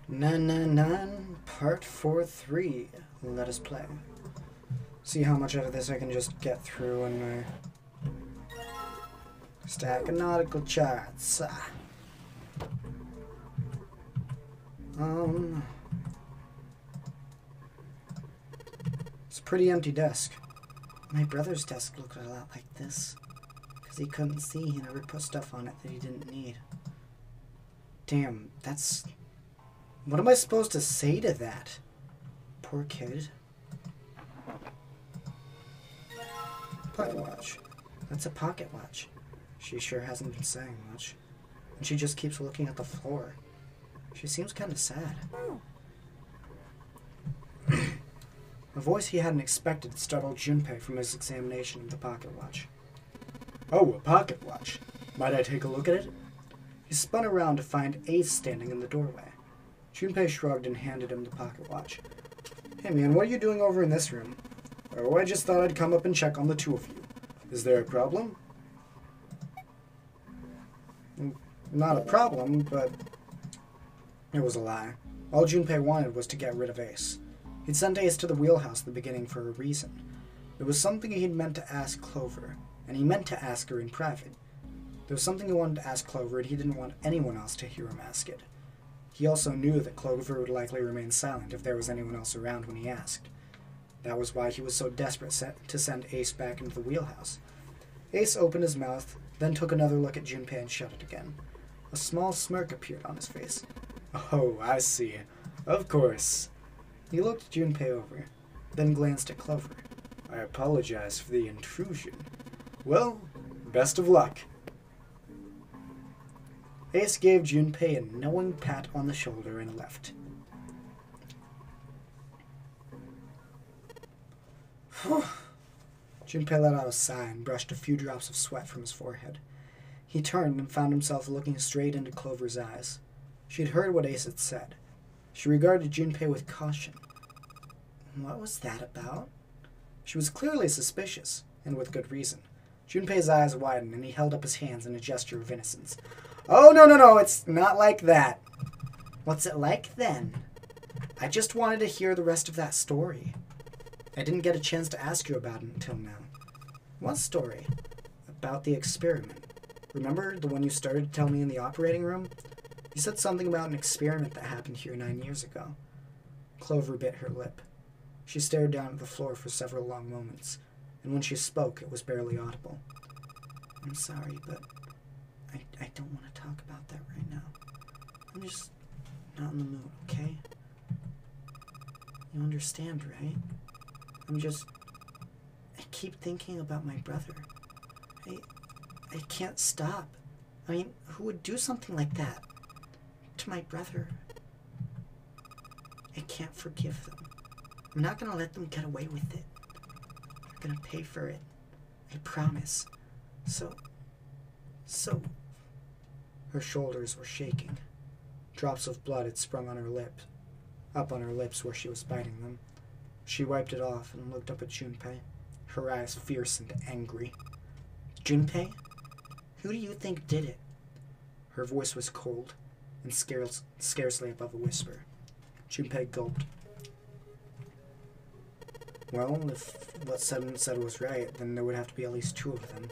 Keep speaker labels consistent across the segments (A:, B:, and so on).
A: 999 Part 4-3. Let us play. See how much out of this I can just get through in my stack of nautical charts. It's a pretty empty desk. My brother's desk looked a lot like this. Because he couldn't see, he never put stuff on it that he didn't need. Damn, that's... What am I supposed to say to that? Poor kid. Pocket watch. That's a pocket watch. She sure hasn't been saying much. And she just keeps looking at the floor. She seems kind of sad. A voice he hadn't expected startled Junpei from his examination of the pocket watch. Oh, a pocket watch. Might I take a look at it? He spun around to find Ace standing in the doorway. Junpei shrugged and handed him the pocket watch. Hey man, what are you doing over in this room? Oh, I just thought I'd come up and check on the two of you. Is there a problem? Not a problem, but it was a lie. All Junpei wanted was to get rid of Ace. He'd sent Ace to the wheelhouse at the beginning for a reason. It was something he'd meant to ask Clover, and he meant to ask her in private. There was something he wanted to ask Clover, and he didn't want anyone else to hear him ask it. He also knew that Clover would likely remain silent if there was anyone else around when he asked. That was why he was so desperate to send Ace back into the wheelhouse. Ace opened his mouth, then took another look at Junpei and shut it again. A small smirk appeared on his face. Oh, I see. Of course. He looked Junpei over, then glanced at Clover. I apologize for the intrusion. Well, best of luck. Ace gave Junpei a knowing pat on the shoulder and left. Junpei let out a sigh and brushed a few drops of sweat from his forehead. He turned and found himself looking straight into Clover's eyes. She had heard what Ace had said. She regarded Junpei with caution. What was that about? She was clearly suspicious, and with good reason. Junpei's eyes widened, and he held up his hands in a gesture of innocence. Oh, no, it's not like that. What's it like, then? I just wanted to hear the rest of that story. I didn't get a chance to ask you about it until now. What story? About the experiment. Remember the one you started to tell me in the operating room? You said something about an experiment that happened here 9 years ago. Clover bit her lip. She stared down at the floor for several long moments, and when she spoke, it was barely audible. I'm sorry, but I don't want to talk about that right now. I'm just not in the mood, okay? You understand, right? I keep thinking about my brother. I can't stop. I mean, who would do something like that to my brother? I can't forgive them. I'm not gonna let them get away with it. They're gonna pay for it. I promise. So... Her shoulders were shaking. Drops of blood had sprung on her lips, up on her lips where she was biting them. She wiped it off and looked up at Junpei, her eyes fierce and angry. Junpei? Who do you think did it? Her voice was cold and scarcely above a whisper. Junpei gulped. Well, if what Seven said was right, then there would have to be at least 2 of them.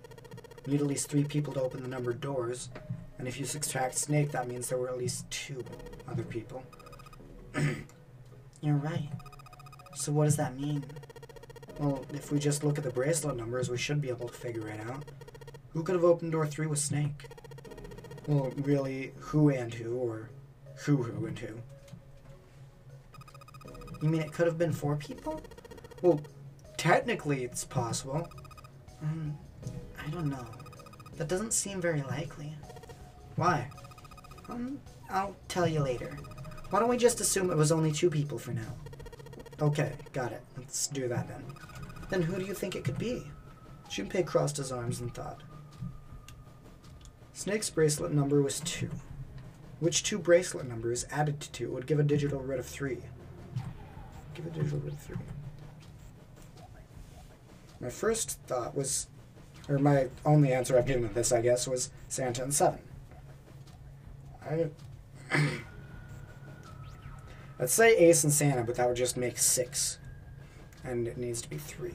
A: We need at least 3 people to open the numbered doors, and if you subtract Snake, that means there were at least 2 other people. You're right. So what does that mean? Well, if we just look at the bracelet numbers, we should be able to figure it out. Who could have opened door 3 with Snake? Well, really, who and who, or who and who? You mean it could have been 4 people? Well, technically it's possible. I don't know. That doesn't seem very likely. Why? I'll tell you later. Why don't we just assume it was only 2 people for now? Okay, got it. Let's do that then. Then who do you think it could be? Junpei crossed his arms and thought. Snake's bracelet number was 2. Which 2 bracelet numbers added to 2 would give a digital root of 3? Give a digital root of 3. My first thought was, or my only answer I've given to this, I guess, was Santa and 7. Let's say Ace and Santa, but that would just make 6. And it needs to be 3.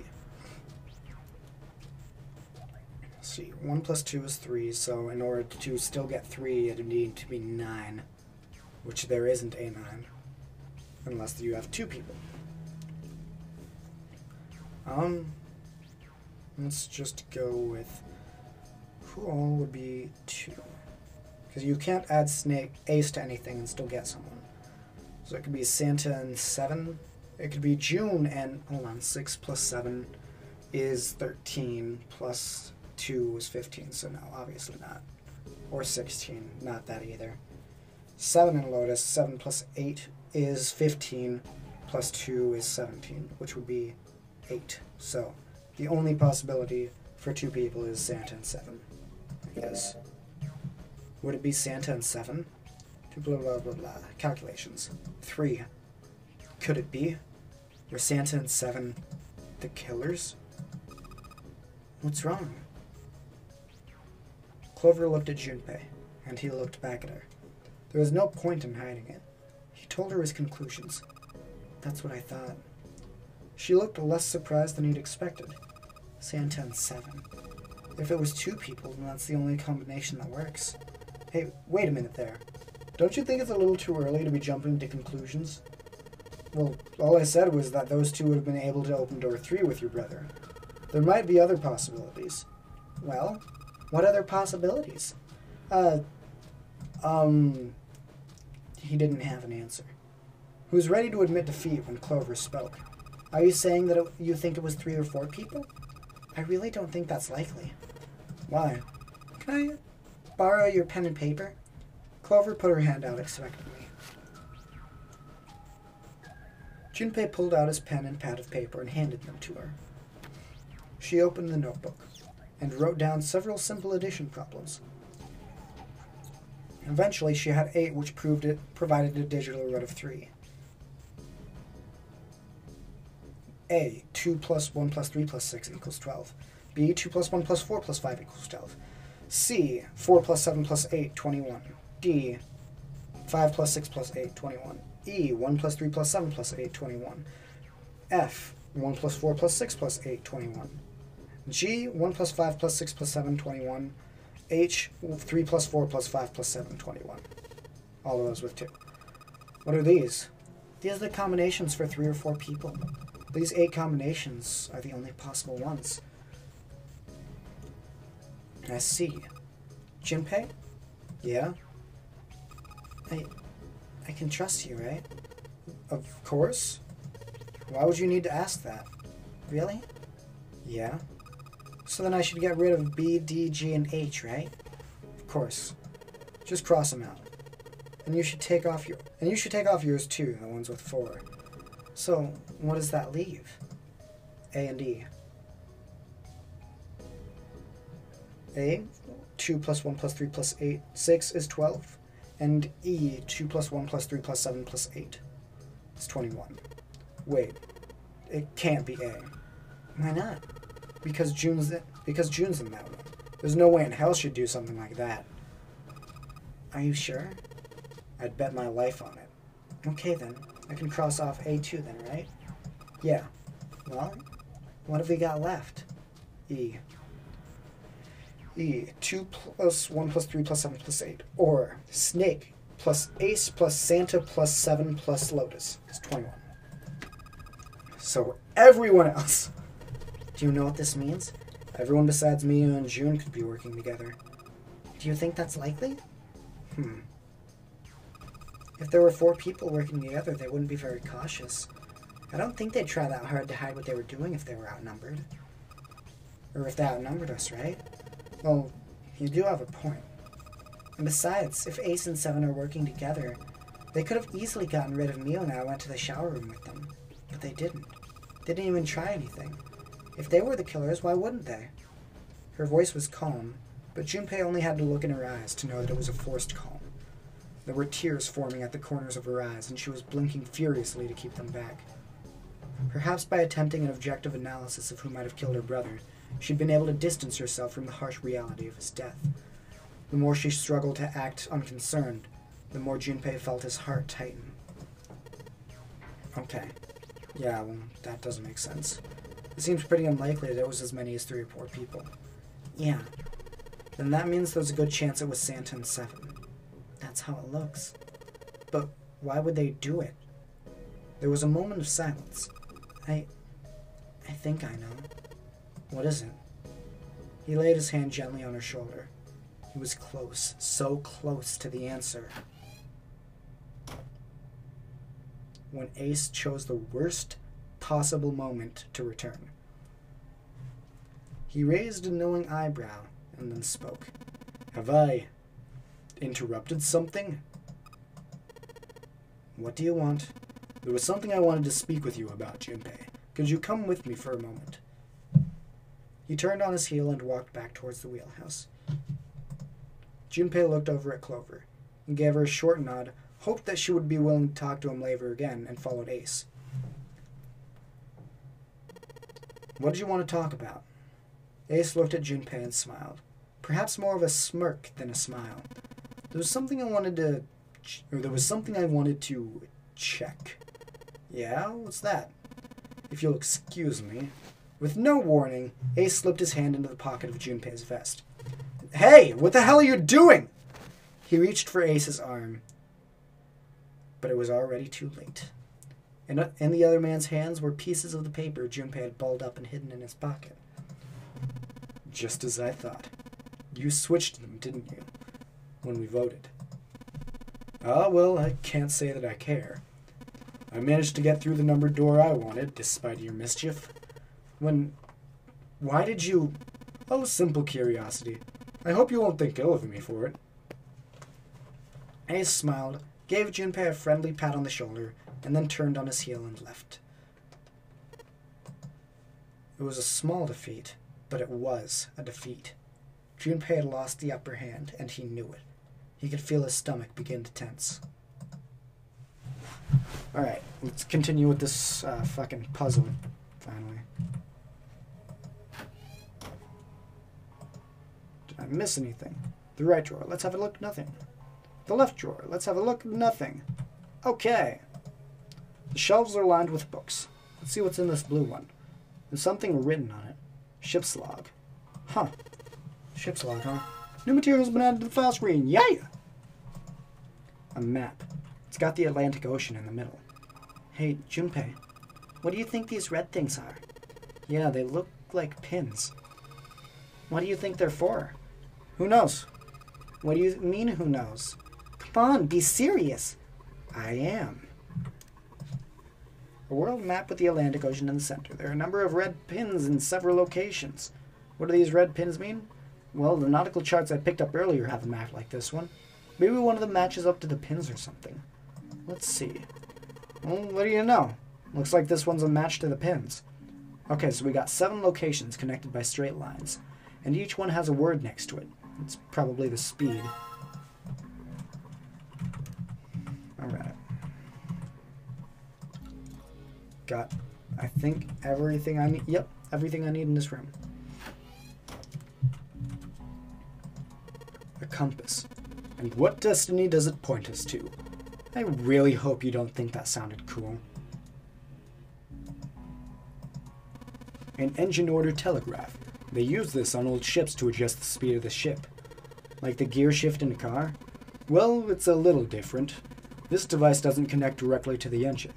A: Let's see, 1 plus 2 is 3, so in order to still get 3, it would need to be 9. Which there isn't a 9. Unless you have 2 people. Let's just go with who all would be 2. Because you can't add Ace to anything and still get someone. So it could be Santa and 7. It could be June and, hold on, 6 plus 7 is 13 plus 2 is 15. So no, obviously not. Or 16, not that either. 7 in Lotus, 7 plus 8 is 15 plus 2 is 17, which would be 8. So the only possibility for 2 people is Santa and 7. Yes. Would it be Santa and 7? Blah, blah, blah, blah. Calculations. 3. Could it be? Were Santa and 7 the killers? What's wrong? Clover looked at Junpei, and he looked back at her. There was no point in hiding it. He told her his conclusions. That's what I thought. She looked less surprised than he'd expected. Santa and 7. If it was 2 people, then that's the only combination that works. Hey, wait a minute there. Don't you think it's a little too early to be jumping to conclusions? Well, all I said was that those 2 would have been able to open door 3 with your brother. There might be other possibilities. Well, what other possibilities? He didn't have an answer. He was ready to admit defeat when Clover spoke. Are you saying that you think it was 3 or 4 people? I really don't think that's likely. Why? Can I borrow your pen and paper? Clover put her hand out expectantly. Junpei pulled out his pen and pad of paper and handed them to her. She opened the notebook and wrote down several simple addition problems. Eventually, she had 8, which provided a digital root of 3. A. 2 plus 1 plus 3 plus 6 equals 12. B. 2 plus 1 plus 4 plus 5 equals 12. C. 4 plus 7 plus 8, 21. D. 5 plus 6 plus 8, 21. E. 1 plus 3 plus 7 plus 8, 21. F. 1 plus 4 plus 6 plus 8, 21. G. 1 plus 5 plus 6 plus 7, 21. H. 3 plus 4 plus 5 plus 7, 21. All of those with 2. What are these? These are the combinations for 3 or 4 people. These 8 combinations are the only possible ones. I see. Junpei? Yeah? I can trust you, right? Of course. Why would you need to ask that? Really? Yeah. So then I should get rid of B, D, G, and H, right? Of course. Just cross them out. And you should take off yours too, the ones with 4. So, what does that leave? A and E. A, 2 plus 1 plus 3 plus 8, 6 is 12. And E, 2 plus 1 plus 3 plus 7 plus 8 is 21. Wait, it can't be A. Why not? Because June's in that one. There's no way in hell she'd do something like that. Are you sure? I'd bet my life on it. Okay then, I can cross off A2 then, right? Yeah. Well, what have we got left? E. E. 2 plus 1 plus 3 plus 7 plus 8. Or Snake plus Ace plus Santa plus 7 plus Lotus is 21. So everyone else. Do you know what this means? Everyone besides me and June could be working together. Do you think that's likely? If there were 4 people working together, they wouldn't be very cautious. I don't think they'd try that hard to hide what they were doing if they were outnumbered. Or if they outnumbered us, right? Well, you do have a point. And besides, if Ace and 7 are working together, they could have easily gotten rid of me when I went to the shower room with them. But they didn't. They didn't even try anything. If they were the killers, why wouldn't they? Her voice was calm, but Junpei only had to look in her eyes to know that it was a forced calm. There were tears forming at the corners of her eyes, and she was blinking furiously to keep them back. Perhaps by attempting an objective analysis of who might have killed her brother, she'd been able to distance herself from the harsh reality of his death. The more she struggled to act unconcerned, the more Junpei felt his heart tighten. Okay. Yeah, well, that doesn't make sense. It seems pretty unlikely that it was as many as 3 or 4 people. Yeah. Then that means there's a good chance it was Santa and 7. That's how it looks. But why would they do it? There was a moment of silence. I think I know. What is it? He laid his hand gently on her shoulder. He was close, so close to the answer. When Ace chose the worst possible moment to return. He raised a knowing eyebrow and then spoke. Have I interrupted something? What do you want? There was something I wanted to speak with you about, Junpei. Could you come with me for a moment? He turned on his heel and walked back towards the wheelhouse. Junpei looked over at Clover and gave her a short nod, hoped that she would be willing to talk to him later again, and followed Ace. What did you want to talk about? Ace looked at Junpei and smiled. Perhaps more of a smirk than a smile. There was something I wanted to check. Yeah, what's that? If you'll excuse me. With no warning, Ace slipped his hand into the pocket of Junpei's vest. Hey, what the hell are you doing? He reached for Ace's arm, but it was already too late. In the other man's hands were pieces of the paper Junpei had balled up and hidden in his pocket. Just as I thought. You switched them, didn't you? When we voted. Ah, well, I can't say that I care. I managed to get through the numbered door I wanted, despite your mischief. Why did you... Oh, simple curiosity. I hope you won't think ill of me for it. Ace smiled, gave Junpei a friendly pat on the shoulder, and then turned on his heel and left. It was a small defeat, but it was a defeat. Junpei had lost the upper hand, and he knew it. He could feel his stomach begin to tense. Alright, let's continue with this fucking puzzle, finally. Did I miss anything? The right drawer, let's have a look, nothing. The left drawer, let's have a look, nothing. Okay. The shelves are lined with books. Let's see what's in this blue one. There's something written on it. Ship's log. Huh. Ship's log, huh? New material's been added to the file screen. Yeah! A map. It's got the Atlantic Ocean in the middle. Hey, Junpei, what do you think these red things are? Yeah, they look like pins. What do you think they're for? Who knows? What do you mean, who knows? Come on, be serious. I am. A world map with the Atlantic Ocean in the center. There are a number of red pins in several locations. What do these red pins mean? Well, the nautical charts I picked up earlier have a map like this one. Maybe one of them matches up to the pins or something. Let's see. Well, what do you know? Looks like this one's a match to the pins. Okay, so we got 7 locations connected by straight lines, and each one has a word next to it. It's probably the speed. Alright. Got, I think, everything I need. Yep, everything I need in this room. A compass. And what destiny does it point us to? I really hope you don't think that sounded cool. An engine order telegraph. They use this on old ships to adjust the speed of the ship. Like the gear shift in a car? Well, it's a little different. This device doesn't connect directly to the engine.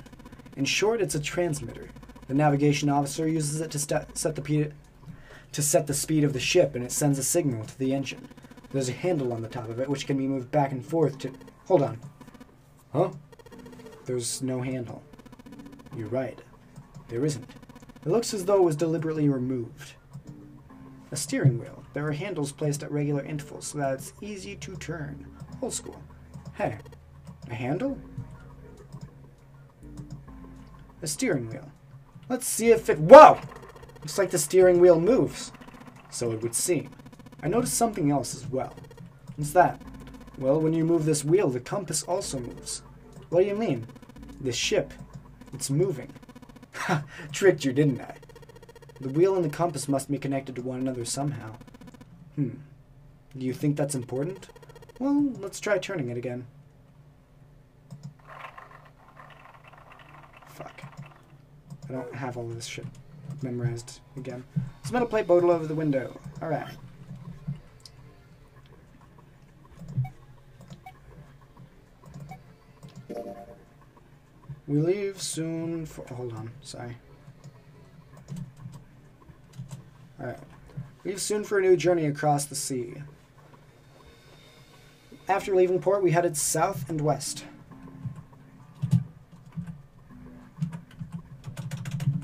A: In short, it's a transmitter. The navigation officer uses it to set the speed of the ship, and it sends a signal to the engine. There's a handle on the top of it which can be moved back and forth to... Hold on. Huh? There's no handle. You're right. There isn't. It looks as though it was deliberately removed. A steering wheel. There are handles placed at regular intervals so that it's easy to turn. Old school. Hey, a handle? A steering wheel. Let's see if it... Whoa! Looks like the steering wheel moves. So it would seem. I noticed something else as well. What's that? Well, when you move this wheel, the compass also moves. What do you mean? This ship. It's moving. Ha! Tricked you, didn't I? The wheel and the compass must be connected to one another somehow. Do you think that's important? Well, let's try turning it again. Fuck. I don't have all of this shit memorized again. There's a metal plate bottle over the window. Alright. We leave soon for... Hold on. Sorry. Alright. Leave soon for a new journey across the sea. After leaving port, we headed south and west.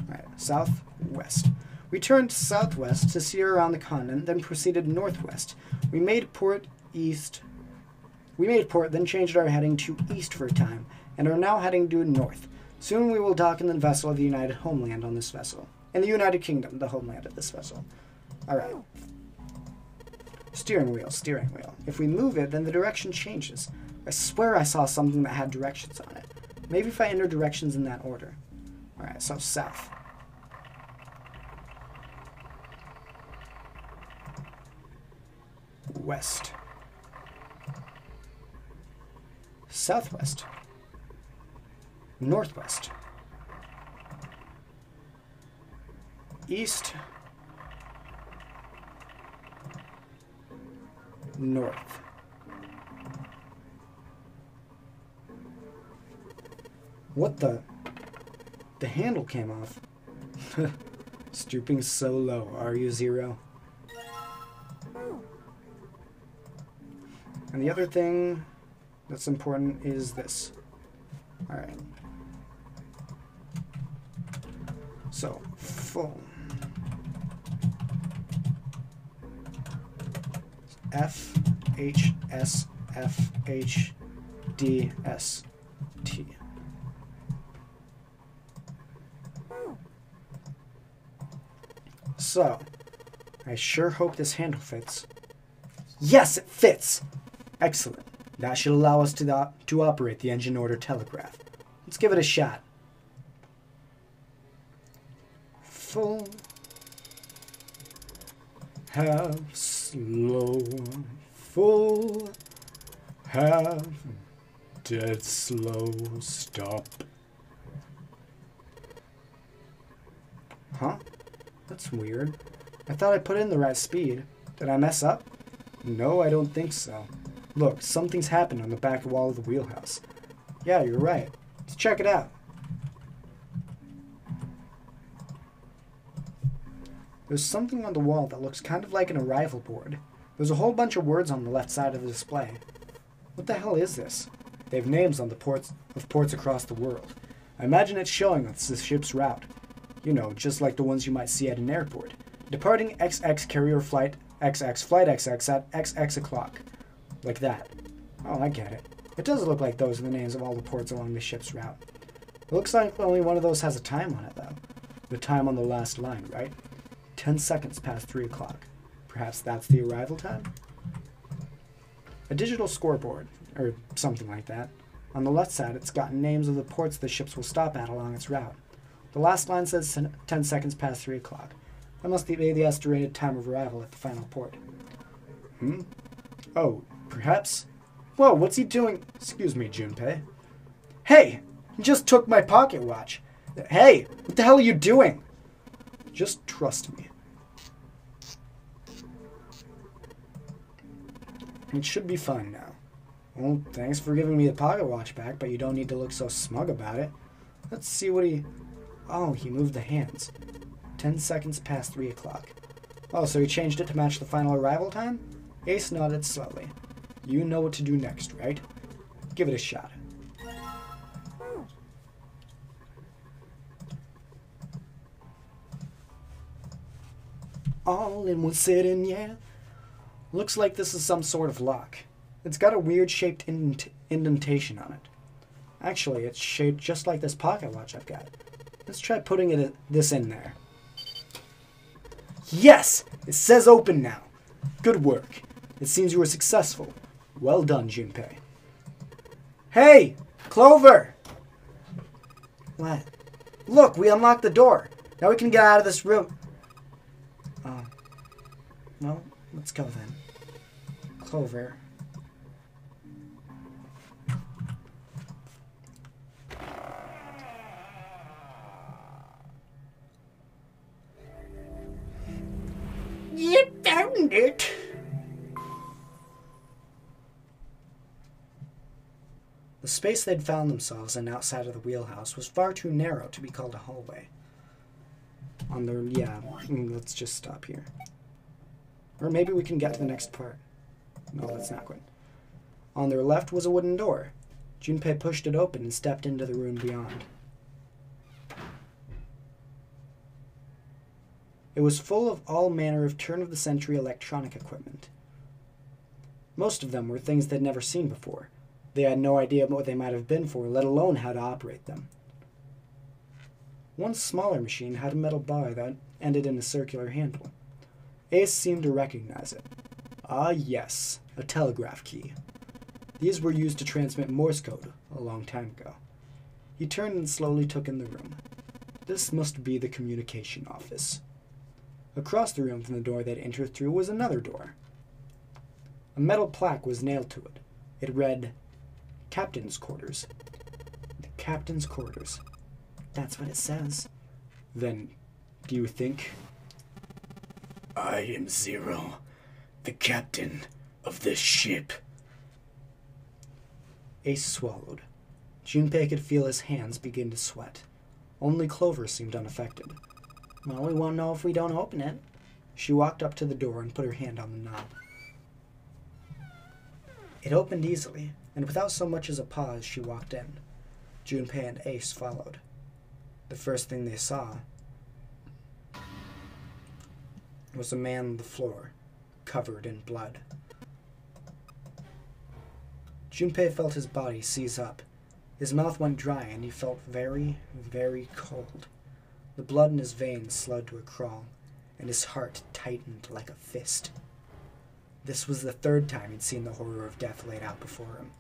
A: Alright, southwest. We turned southwest to steer around the continent, then proceeded northwest. We made port, then changed our heading to east for a time, and are now heading due north. Soon we will dock in the vessel of the United Homeland on this vessel. In the United Kingdom, the homeland of this vessel. Alright. Steering wheel, steering wheel. If we move it, then the direction changes. I swear I saw something that had directions on it. Maybe if I enter directions in that order. Alright, so south. West. Southwest. Northwest. East. North. What the? The handle came off. Stooping so low, are you, Zero? And the other thing that's important is this. Alright. So, full. F H S F H D S T. So, I sure hope this handle fits. Yes, it fits! Excellent. That should allow us to operate the engine order telegraph. Let's give it a shot. Full. Half slow. Full. Half dead slow. Stop. Huh? That's weird. I thought I put in the right speed. Did I mess up? No, I don't think so. Look, something's happened on the back wall of the wheelhouse. Yeah, you're right. Let's check it out. There's something on the wall that looks kind of like an arrival board. There's a whole bunch of words on the left side of the display. What the hell is this? They have names on the ports across the world. I imagine it's showing us the ship's route. You know, just like the ones you might see at an airport. Departing XX carrier flight XX, flight XX at XX o'clock. Like that. Oh, I get it. It does look like those are the names of all the ports along the ship's route. It looks like only one of those has a time on it, though. The time on the last line, right? 10 seconds past 3 o'clock. Perhaps that's the arrival time? A digital scoreboard, or something like that. On the left side, it's got names of the ports the ships will stop at along its route. The last line says 10 seconds past 3 o'clock. That must be the estimated time of arrival at the final port. Oh, perhaps? Whoa, what's he doing? Excuse me, Junpei. Hey! He just took my pocket watch. Hey! What the hell are you doing? Just trust me. It should be fine now. Well, thanks for giving me the pocket watch back, but you don't need to look so smug about it. Let's see what he... Oh, he moved the hands. 10 seconds past 3 o'clock. Oh, so he changed it to match the final arrival time? Ace nodded slowly. You know what to do next, right? Give it a shot. All in one sitting, yeah. Looks like this is some sort of lock. It's got a weird shaped indentation on it. Actually, it's shaped just like this pocket watch I've got. Let's try putting this in there. Yes! It says open now. Good work. It seems you were successful. Well done, Junpei. Hey! Clover! What? Look, we unlocked the door. Now we can get out of this room. Well, let's go then. Clover. opened it. The space they'd found themselves in outside of the wheelhouse was far too narrow to be called a hallway. Let's just stop here. Or maybe we can get to the next part. No, that's not good. On their left was a wooden door. Junpei pushed it open and stepped into the room beyond. It was full of all manner of turn-of-the-century electronic equipment. Most of them were things they'd never seen before. They had no idea what they might have been for, let alone how to operate them. One smaller machine had a metal bar that ended in a circular handle. Ace seemed to recognize it. Ah, yes, a telegraph key. These were used to transmit Morse code a long time ago. He turned and slowly took in the room. This must be the communication office. Across the room from the door they'd entered through was another door. A metal plaque was nailed to it. It read, Captain's Quarters. The Captain's Quarters. That's what it says. Then, do you think? I am Zero, the captain of this ship. Ace swallowed. Junpei could feel his hands begin to sweat. Only Clover seemed unaffected. Well, we won't know if we don't open it. She walked up to the door and put her hand on the knob. It opened easily, and without so much as a pause, she walked in. Junpei and Ace followed. The first thing they saw was a man on the floor, covered in blood. Junpei felt his body seize up. His mouth went dry, and he felt very, very cold. The blood in his veins slowed to a crawl, and his heart tightened like a fist. This was the third time he'd seen the horror of death laid out before him.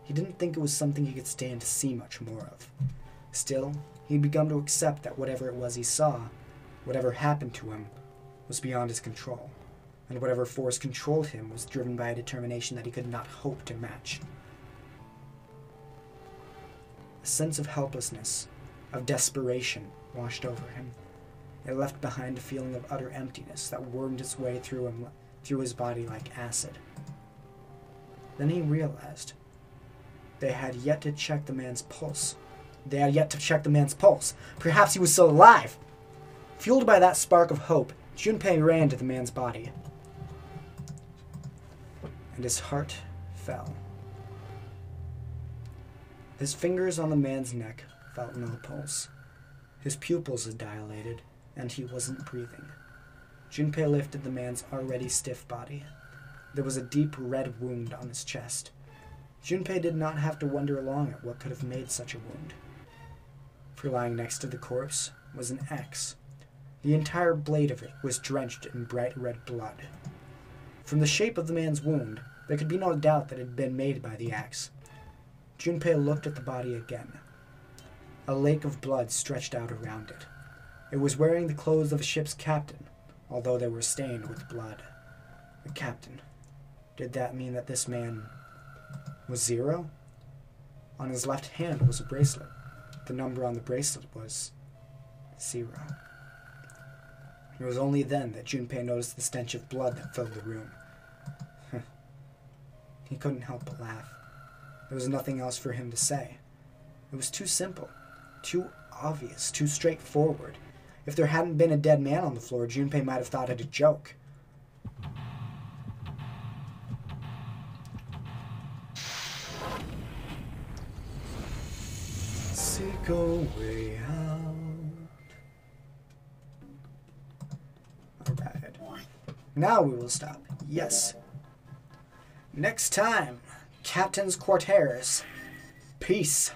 A: He didn't think it was something he could stand to see much more of. Still, he'd begun to accept that whatever it was he saw, whatever happened to him, was beyond his control, and whatever force controlled him was driven by a determination that he could not hope to match. A sense of helplessness, of desperation, washed over him. It left behind a feeling of utter emptiness that wormed its way through his body like acid. Then he realized they had yet to check the man's pulse. Perhaps he was still alive. Fueled by that spark of hope, Junpei ran to the man's body. And his heart fell. His fingers on the man's neck felt no pulse. His pupils had dilated, and he wasn't breathing. Junpei lifted the man's already stiff body. There was a deep red wound on his chest. Junpei did not have to wonder long at what could have made such a wound. For lying next to the corpse was an axe. The entire blade of it was drenched in bright red blood. From the shape of the man's wound, there could be no doubt that it had been made by the axe. Junpei looked at the body again. A lake of blood stretched out around it. It was wearing the clothes of a ship's captain, although they were stained with blood. The captain. Did that mean that this man was Zero? On his left hand was a bracelet. The number on the bracelet was 0. It was only then that Junpei noticed the stench of blood that filled the room. He couldn't help but laugh. There was nothing else for him to say. It was too simple, too obvious, too straightforward. If there hadn't been a dead man on the floor, Junpei might have thought it a joke. Seek a way out. Alright. Now we will stop. Yes. Next time, Captain's Quarters. Peace.